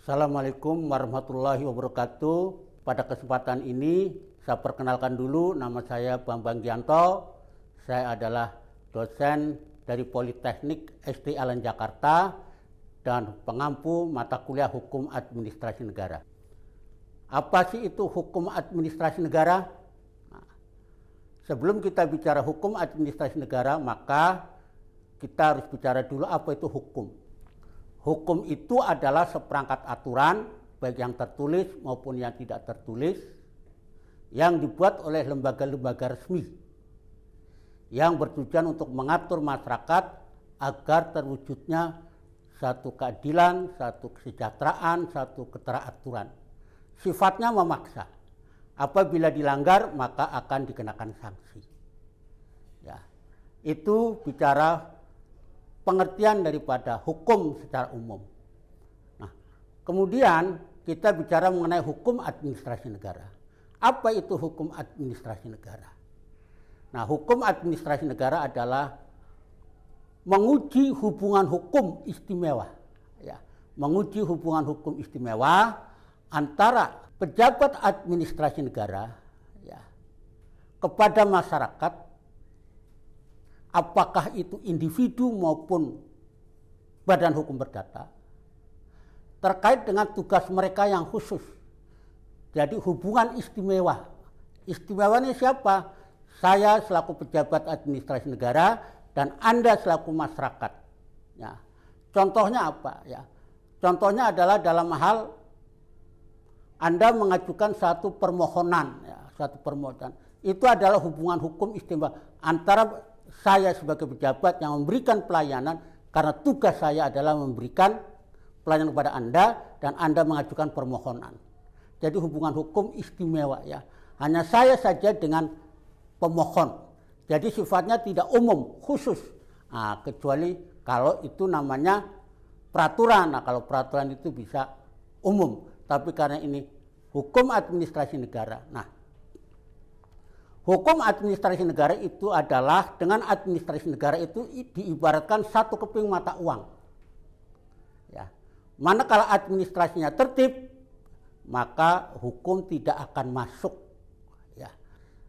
Assalamualaikum warahmatullahi wabarakatuh. Pada kesempatan ini saya perkenalkan dulu, nama saya Bambang Gianto. Saya adalah dosen dari Politeknik SD Allen Jakarta dan pengampu mata kuliah Hukum Administrasi Negara. Apa sih itu hukum administrasi negara? Nah, sebelum kita bicara hukum administrasi negara, maka kita harus bicara dulu apa itu hukum. Hukum itu adalah seperangkat aturan, baik yang tertulis maupun yang tidak tertulis, yang dibuat oleh lembaga-lembaga resmi, yang bertujuan untuk mengatur masyarakat agar terwujudnya satu keadilan, satu kesejahteraan, satu keteraturan. Sifatnya memaksa. Apabila dilanggar, maka akan dikenakan sanksi. Ya, itu bicara pengertian daripada hukum secara umum. Nah, kemudian kita bicara mengenai hukum administrasi negara. Apa itu hukum administrasi negara? Nah, hukum administrasi negara adalah menguji hubungan hukum istimewa. Ya, menguji hubungan hukum istimewa antara pejabat administrasi negara ya, kepada masyarakat, apakah itu individu maupun badan hukum perdata, terkait dengan tugas mereka yang khusus. Jadi hubungan istimewa. Istimewanya siapa? Saya selaku pejabat administrasi negara dan Anda selaku masyarakat. Ya. Contohnya apa? Ya. Contohnya adalah dalam hal Anda mengajukan satu permohonan. Ya, satu permohonan. Itu adalah hubungan hukum istimewa antara saya sebagai pejabat yang memberikan pelayanan, karena tugas saya adalah memberikan pelayanan kepada Anda dan Anda mengajukan permohonan. Jadi hubungan hukum istimewa ya. Hanya saya saja dengan pemohon. Jadi sifatnya tidak umum, khusus. Nah, kecuali kalau itu namanya peraturan. Nah, kalau peraturan itu bisa umum. Tapi karena ini hukum administrasi negara. Nah, hukum administrasi negara itu adalah, dengan administrasi negara itu diibaratkan satu keping mata uang. Ya. Manakala administrasinya tertib, maka hukum tidak akan masuk. Ya.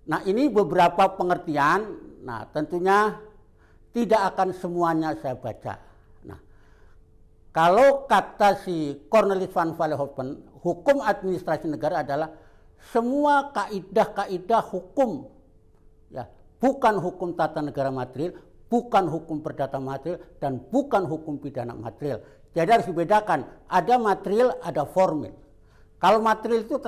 Nah, ini beberapa pengertian. Nah, tentunya tidak akan semuanya saya baca. Nah, kalau kata si Cornelis van Vollenhoven, hukum administrasi negara adalah semua kaidah-kaidah hukum, ya, bukan hukum tata negara material, bukan hukum perdata material, dan bukan hukum pidana material. Jadi harus dibedakan, ada material, ada formil. Kalau material itu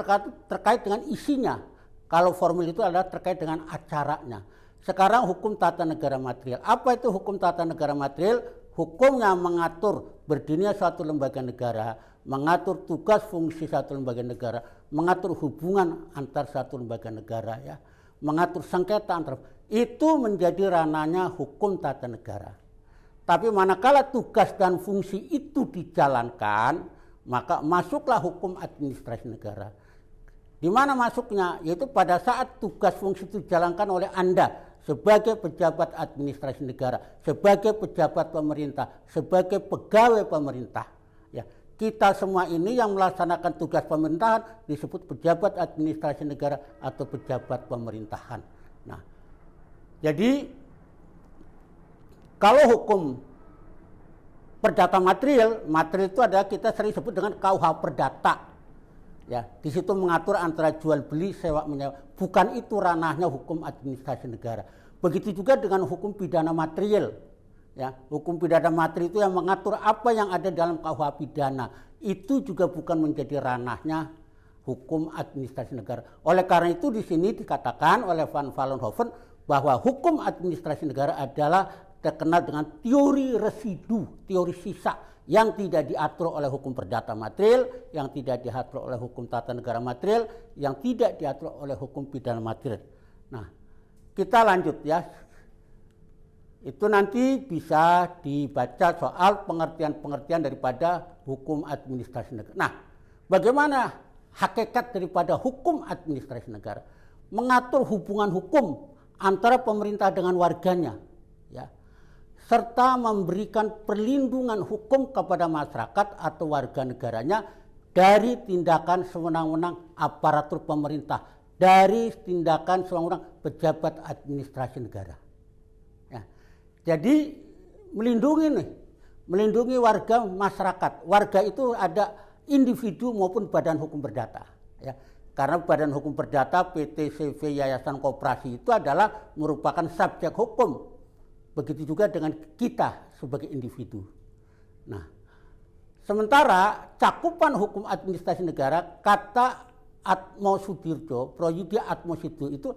terkait dengan isinya, kalau formil itu adalah terkait dengan acaranya. Sekarang hukum tata negara material. Apa itu hukum tata negara material? Hukumnya mengatur berdirinya suatu lembaga negara, mengatur tugas fungsi satu lembaga negara, mengatur hubungan antar satu lembaga negara, ya, mengatur sengketa antar, itu menjadi ranahnya hukum tata negara. Tapi manakala tugas dan fungsi itu dijalankan, maka masuklah hukum administrasi negara. Di mana masuknya? Yaitu pada saat tugas fungsi itu dijalankan oleh Anda sebagai pejabat administrasi negara, sebagai pejabat pemerintah, sebagai pegawai pemerintah. Ya, kita semua ini yang melaksanakan tugas pemerintahan disebut pejabat administrasi negara atau pejabat pemerintahan. Nah, jadi kalau hukum perdata material, material itu adalah kita sering sebut dengan KUH perdata. Ya, di situ mengatur antara jual beli, sewa menyewa. Bukan itu ranahnya hukum administrasi negara. Begitu juga dengan hukum pidana material. Ya, hukum pidana material itu yang mengatur apa yang ada dalam KUH pidana. Itu juga bukan menjadi ranahnya hukum administrasi negara. Oleh karena itu di sini dikatakan oleh van Vollenhoven bahwa hukum administrasi negara adalah terkenal dengan teori residu, teori sisa, yang tidak diatur oleh hukum perdata material, yang tidak diatur oleh hukum tata negara material, yang tidak diatur oleh hukum pidana material. Nah, kita lanjut ya. Itu nanti bisa dibaca soal pengertian-pengertian daripada hukum administrasi negara. Nah, bagaimana hakikat daripada hukum administrasi negara? Mengatur hubungan hukum antara pemerintah dengan warganya, ya, serta memberikan perlindungan hukum kepada masyarakat atau warga negaranya dari tindakan sewenang-wenang aparatur pemerintah, dari tindakan sewenang-wenang pejabat administrasi negara. Ya. Jadi melindungi warga masyarakat. Warga itu ada individu maupun badan hukum perdata. Ya. Karena badan hukum perdata, PT, CV, Yayasan, Koperasi itu adalah merupakan subjek hukum. Begitu juga dengan kita sebagai individu. Nah, sementara cakupan hukum administrasi negara, kata Atmosudirjo, Proyudi Atmosudirjo itu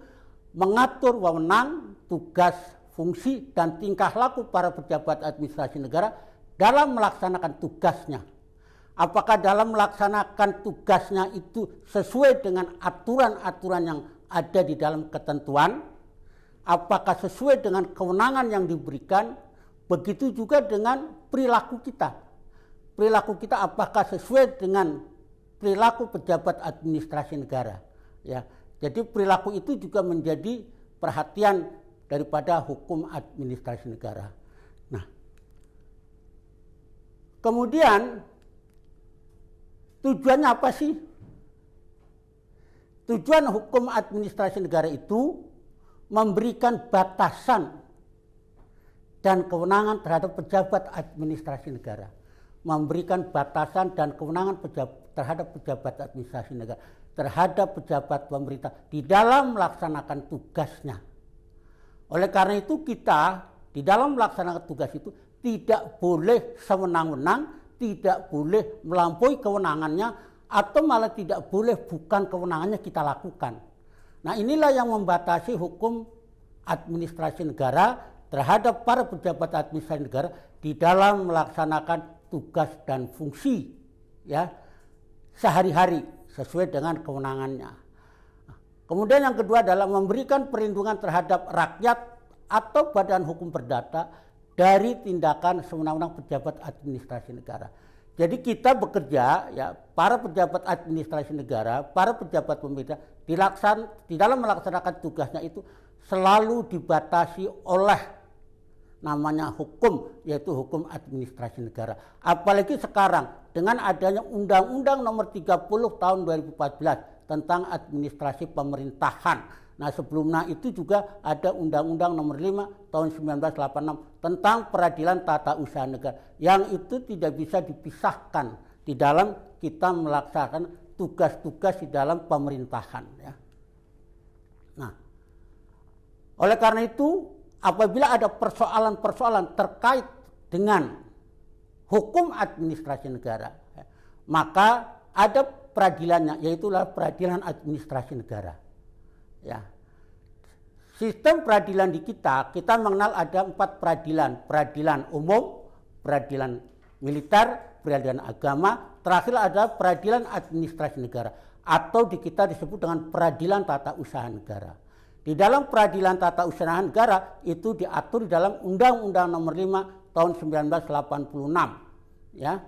mengatur wewenang, tugas, fungsi, dan tingkah laku para pejabat administrasi negara dalam melaksanakan tugasnya. Apakah dalam melaksanakan tugasnya itu sesuai dengan aturan-aturan yang ada di dalam ketentuan? Apakah sesuai dengan kewenangan yang diberikan? Begitu juga dengan perilaku kita. Perilaku kita apakah sesuai dengan perilaku pejabat administrasi negara? Ya, jadi perilaku itu juga menjadi perhatian daripada hukum administrasi negara. Nah, kemudian tujuannya apa sih? Tujuan hukum administrasi negara itu memberikan batasan dan kewenangan terhadap pejabat administrasi negara. Memberikan batasan dan kewenangan terhadap pejabat administrasi negara, terhadap pejabat pemerintah di dalam melaksanakan tugasnya. Oleh karena itu kita di dalam melaksanakan tugas itu tidak boleh sewenang-wenang, tidak boleh melampaui kewenangannya, atau malah tidak boleh bukan kewenangannya kita lakukan. Nah, inilah yang membatasi hukum administrasi negara terhadap para pejabat administrasi negara di dalam melaksanakan tugas dan fungsi ya sehari-hari sesuai dengan kewenangannya. Kemudian yang kedua adalah memberikan perlindungan terhadap rakyat atau badan hukum perdata dari tindakan sewenang-wenang pejabat administrasi negara. Jadi kita bekerja ya, para pejabat administrasi negara, para pejabat pemerintah di dalam melaksanakan tugasnya itu selalu dibatasi oleh namanya hukum, yaitu hukum administrasi negara. Apalagi sekarang dengan adanya Undang-Undang Nomor 30 Tahun 2014 tentang administrasi pemerintahan. Nah, sebelumnya itu juga ada Undang-Undang Nomor 5 Tahun 1986 tentang peradilan tata usaha negara, yang itu tidak bisa dipisahkan di dalam kita melaksanakan tugas-tugas di dalam pemerintahan ya. Nah, oleh karena itu apabila ada persoalan-persoalan terkait dengan hukum administrasi negara, ya, maka ada peradilannya, yaitu peradilan administrasi negara. Ya, sistem peradilan di kita mengenal ada 4 peradilan: peradilan umum, peradilan militer, peradilan agama, terakhir ada peradilan administrasi negara, atau di kita disebut dengan peradilan tata usaha negara. Di dalam peradilan tata usaha negara itu diatur di dalam Undang-Undang Nomor 5 Tahun 1986. Ya,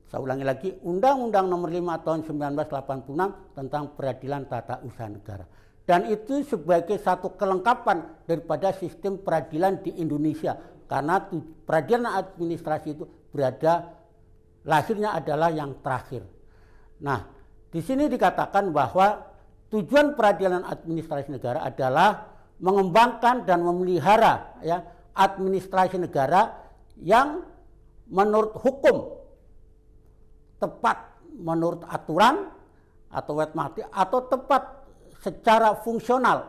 saya ulangi lagi, Undang-Undang Nomor 5 Tahun 1986 tentang peradilan tata usaha negara. Dan itu sebagai satu kelengkapan daripada sistem peradilan di Indonesia, karena peradilan administrasi itu lahirnya adalah yang terakhir. Nah, di sini dikatakan bahwa tujuan peradilan administrasi negara adalah mengembangkan dan memelihara ya administrasi negara yang menurut hukum tepat, menurut aturan atau wetmati, atau tepat secara fungsional.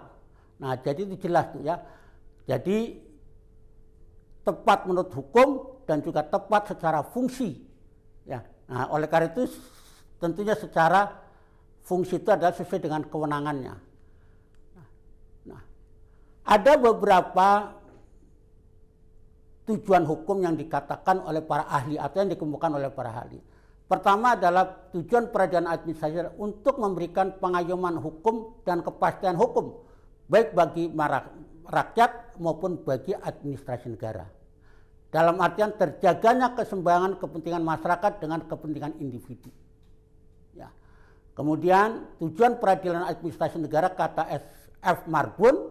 Nah, jadi itu jelas tuh ya. Jadi tepat menurut hukum dan juga tepat secara fungsi. Ya. Nah, oleh karena itu tentunya secara fungsi itu adalah sesuai dengan kewenangannya. Nah, ada beberapa tujuan hukum yang dikatakan oleh para ahli atau yang dikemukakan oleh para ahli. Pertama adalah tujuan peradilan administrasi untuk memberikan pengayoman hukum dan kepastian hukum baik bagi rakyat maupun bagi administrasi negara. Dalam artian terjaganya keseimbangan kepentingan masyarakat dengan kepentingan individu. Ya. Kemudian tujuan peradilan administrasi negara kata F. Marbun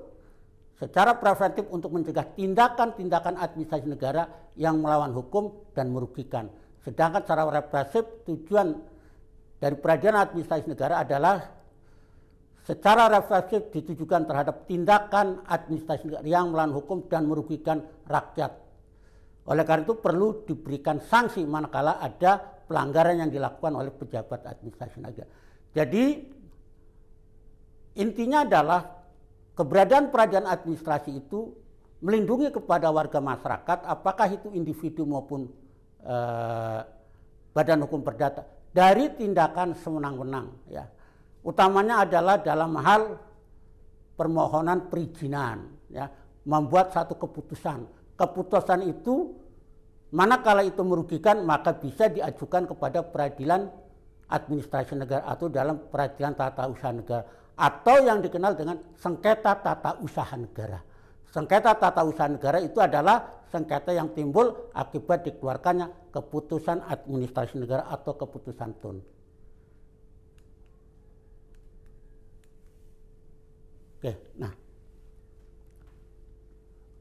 secara preventif untuk mencegah tindakan-tindakan administrasi negara yang melawan hukum dan merugikan. Sedangkan secara represif tujuan dari peradilan administrasi negara adalah secara refleksif ditujukan terhadap tindakan administrasi negara yang melawan hukum dan merugikan rakyat. Oleh karena itu perlu diberikan sanksi manakala ada pelanggaran yang dilakukan oleh pejabat administrasi negara. Jadi intinya adalah keberadaan peradilan administrasi itu melindungi kepada warga masyarakat, apakah itu individu maupun badan hukum perdata, dari tindakan sewenang-wenang, ya. Utamanya adalah dalam hal permohonan perizinan, ya, membuat satu keputusan. Keputusan itu manakala itu merugikan maka bisa diajukan kepada peradilan administrasi negara atau dalam peradilan tata usaha negara atau yang dikenal dengan sengketa tata usaha negara. Sengketa tata usaha negara itu adalah sengketa yang timbul akibat dikeluarkannya keputusan administrasi negara atau keputusan TUN. Oke, nah.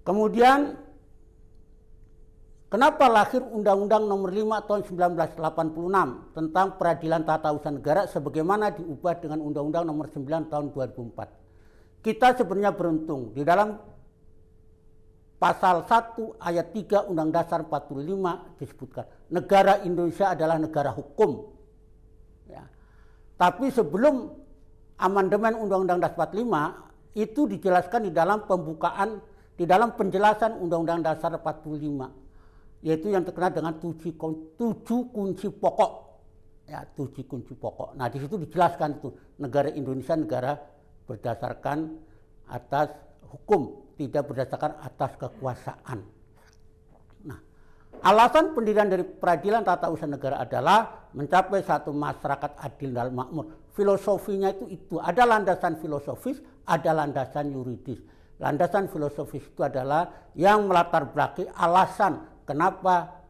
Kemudian kenapa lahir Undang-Undang Nomor 5 Tahun 1986 tentang Peradilan Tata Usaha Negara sebagaimana diubah dengan Undang-Undang Nomor 9 Tahun 2004. Kita sebenarnya beruntung di dalam Pasal 1 ayat 3 Undang Dasar 45 disebutkan negara Indonesia adalah negara hukum. Ya. Tapi sebelum amandemen Undang-Undang Dasar 45 itu dijelaskan di dalam pembukaan, di dalam penjelasan Undang-Undang Dasar 45, yaitu yang terkenal dengan 7 kunci pokok. Ya, 7 kunci pokok. Nah, di situ dijelaskan itu negara Indonesia negara berdasarkan atas hukum, tidak berdasarkan atas kekuasaan. Nah, alasan pendirian dari peradilan tata usaha negara adalah mencapai satu masyarakat adil dan makmur. Filosofinya itu ada landasan filosofis, ada landasan yuridis. Landasan filosofis itu adalah yang melatar belakangi alasan kenapa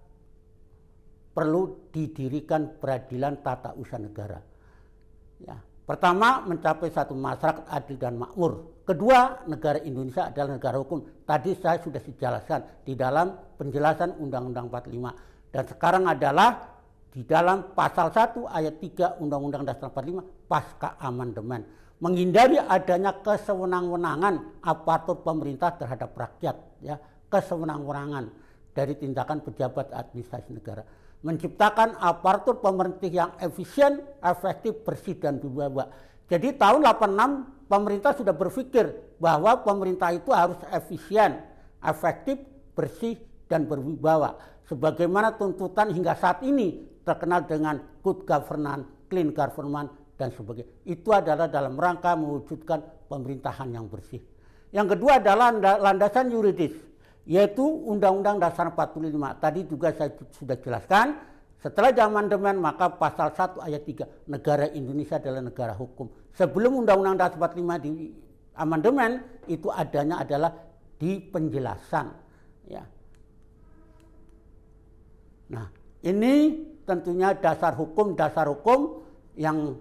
perlu didirikan peradilan tata usaha negara. Ya. Pertama, mencapai satu masyarakat adil dan makmur. Kedua, negara Indonesia adalah negara hukum. Tadi saya sudah dijelaskan di dalam penjelasan Undang-Undang 45. Dan sekarang adalah di dalam pasal 1 ayat 3 Undang-Undang Dasar 45 pasca amandemen. Menghindari adanya kesewenang-wenangan aparatur pemerintah terhadap rakyat. Ya, kesewenang-wenangan dari tindakan pejabat administrasi negara. Menciptakan aparatur pemerintah yang efisien, efektif, bersih, dan berwibawa. Jadi tahun 86 pemerintah sudah berpikir bahwa pemerintah itu harus efisien, efektif, bersih, dan berwibawa. Sebagaimana tuntutan hingga saat ini terkenal dengan good governance, clean government, dan sebagainya. Itu adalah dalam rangka mewujudkan pemerintahan yang bersih. Yang kedua adalah landasan yuridis, yaitu Undang-Undang Dasar 45. Tadi juga saya sudah jelaskan, setelah amandemen maka pasal 1 ayat 3 negara Indonesia adalah negara hukum. Sebelum Undang-Undang Dasar 45 di amandemen itu adanya adalah di penjelasan. Ya. Nah, ini tentunya dasar hukum yang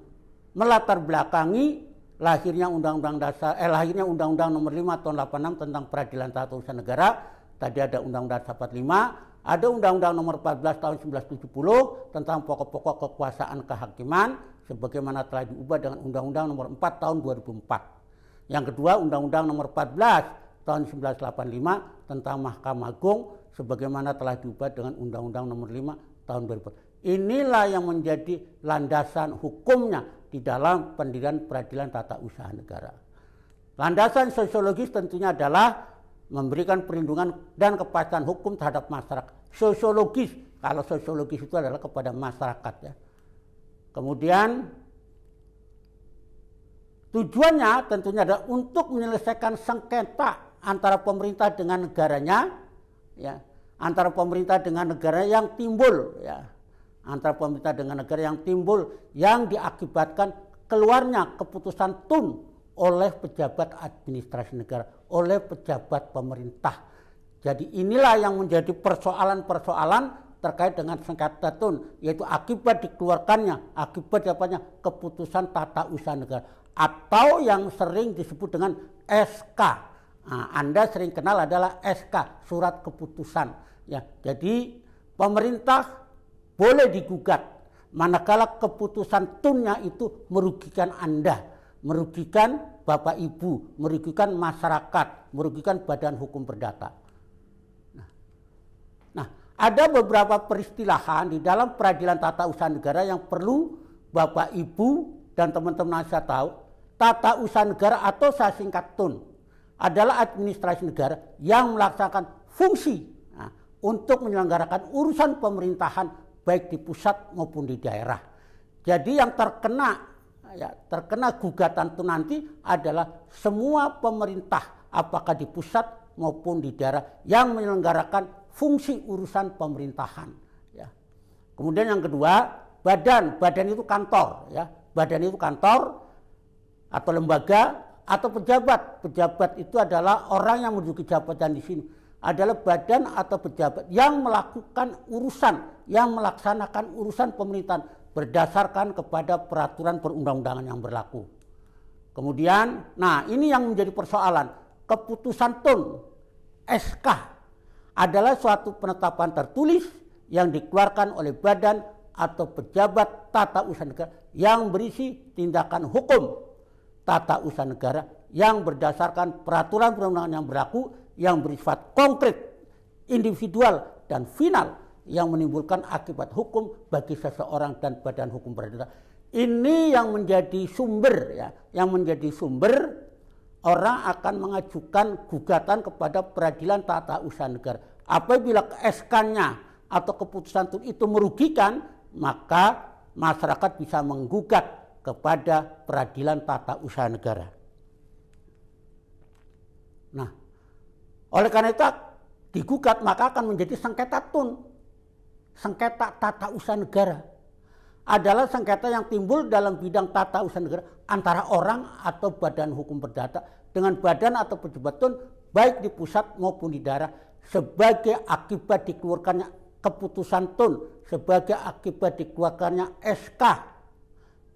melatar belakangi lahirnya Undang-Undang Nomor 5 Tahun 86 tentang Peradilan Tata Usaha Negara. Tadi ada Undang-Undang Dasar 45, ada Undang-Undang Nomor 14 Tahun 1970 tentang pokok-pokok kekuasaan kehakiman sebagaimana telah diubah dengan Undang-Undang Nomor 4 Tahun 2004. Yang kedua, Undang-Undang Nomor 14 Tahun 1985 tentang Mahkamah Agung sebagaimana telah diubah dengan Undang-Undang Nomor 5 Tahun 2004. Inilah yang menjadi landasan hukumnya di dalam pendirian peradilan tata usaha negara. Landasan sosiologis tentunya adalah memberikan perlindungan dan kepastian hukum terhadap masyarakat. Sosiologis, kalau sosiologis itu adalah kepada masyarakat, ya. Kemudian tujuannya tentunya adalah untuk menyelesaikan sengketa antara pemerintah dengan negaranya, ya, antara pemerintah dengan negara yang timbul, ya, antara pemerintah dengan negara yang timbul yang diakibatkan keluarnya keputusan TUN oleh pejabat administrasi negara, oleh pejabat pemerintah. Jadi inilah yang menjadi persoalan-persoalan terkait dengan sengketa TUN, yaitu akibat dikeluarkannya, akibat dapatnya keputusan tata usaha negara atau yang sering disebut dengan SK. Nah, Anda sering kenal adalah SK, surat keputusan. Ya, jadi pemerintah boleh digugat manakala keputusan tunnya itu merugikan Anda, merugikan Bapak Ibu, merugikan masyarakat, merugikan badan hukum perdata. Nah, ada beberapa peristilahan di dalam peradilan tata usaha negara yang perlu Bapak Ibu dan teman-teman saya tahu. Tata usaha negara atau saya singkat TUN adalah administrasi negara yang melaksanakan fungsi untuk menyelenggarakan urusan pemerintahan baik di pusat maupun di daerah. Jadi yang terkena gugatan itu nanti adalah semua pemerintah apakah di pusat maupun di daerah yang menyelenggarakan fungsi urusan pemerintahan. Ya. Kemudian yang kedua, badan itu kantor, ya. Badan itu kantor atau lembaga atau pejabat. Pejabat itu adalah orang yang menduduki jabatan di sini. Adalah badan atau pejabat yang melakukan urusan, yang melaksanakan urusan pemerintahan berdasarkan kepada peraturan perundang-undangan yang berlaku. Kemudian, nah ini yang menjadi persoalan. Keputusan TUN, SK, adalah suatu penetapan tertulis yang dikeluarkan oleh badan atau pejabat tata usaha negara yang berisi tindakan hukum tata usaha negara yang berdasarkan peraturan perundang-undangan yang berlaku yang bersifat konkret, individual, dan final yang menimbulkan akibat hukum bagi seseorang dan badan hukum perdata. Ini yang menjadi sumber, ya, yang menjadi sumber orang akan mengajukan gugatan kepada peradilan tata usaha negara. Apabila SK-nya atau keputusan itu merugikan, maka masyarakat bisa menggugat kepada peradilan tata usaha negara. Nah, oleh karena itu digugat maka akan menjadi sengketa TUN. Sengketa tata usaha negara adalah sengketa yang timbul dalam bidang tata usaha negara antara orang atau badan hukum perdata dengan badan atau pejabat TUN baik di pusat maupun di daerah sebagai akibat dikeluarkannya keputusan TUN, sebagai akibat dikeluarkannya SK,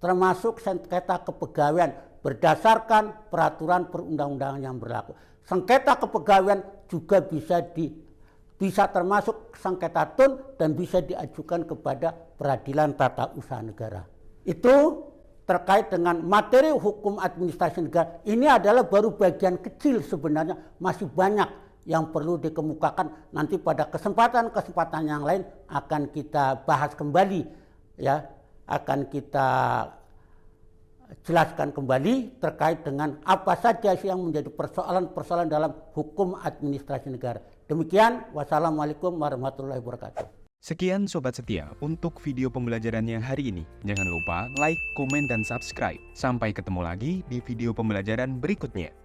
termasuk sengketa kepegawaian berdasarkan peraturan perundang-undangan yang berlaku. Sengketa kepegawaian juga bisa termasuk sengketa TUN dan bisa diajukan kepada peradilan tata usaha negara. Itu terkait dengan materi hukum administrasi negara. Ini adalah baru bagian kecil sebenarnya, masih banyak yang perlu dikemukakan. Nanti pada kesempatan yang lain akan kita bahas kembali, ya, akan kita jelaskan kembali terkait dengan apa saja yang menjadi persoalan-persoalan dalam hukum administrasi negara. Demikian, wassalamualaikum warahmatullahi wabarakatuh. Sekian Sobat Setia untuk video pembelajarannya hari ini. Jangan lupa like, komen, dan subscribe. Sampai ketemu lagi di video pembelajaran berikutnya.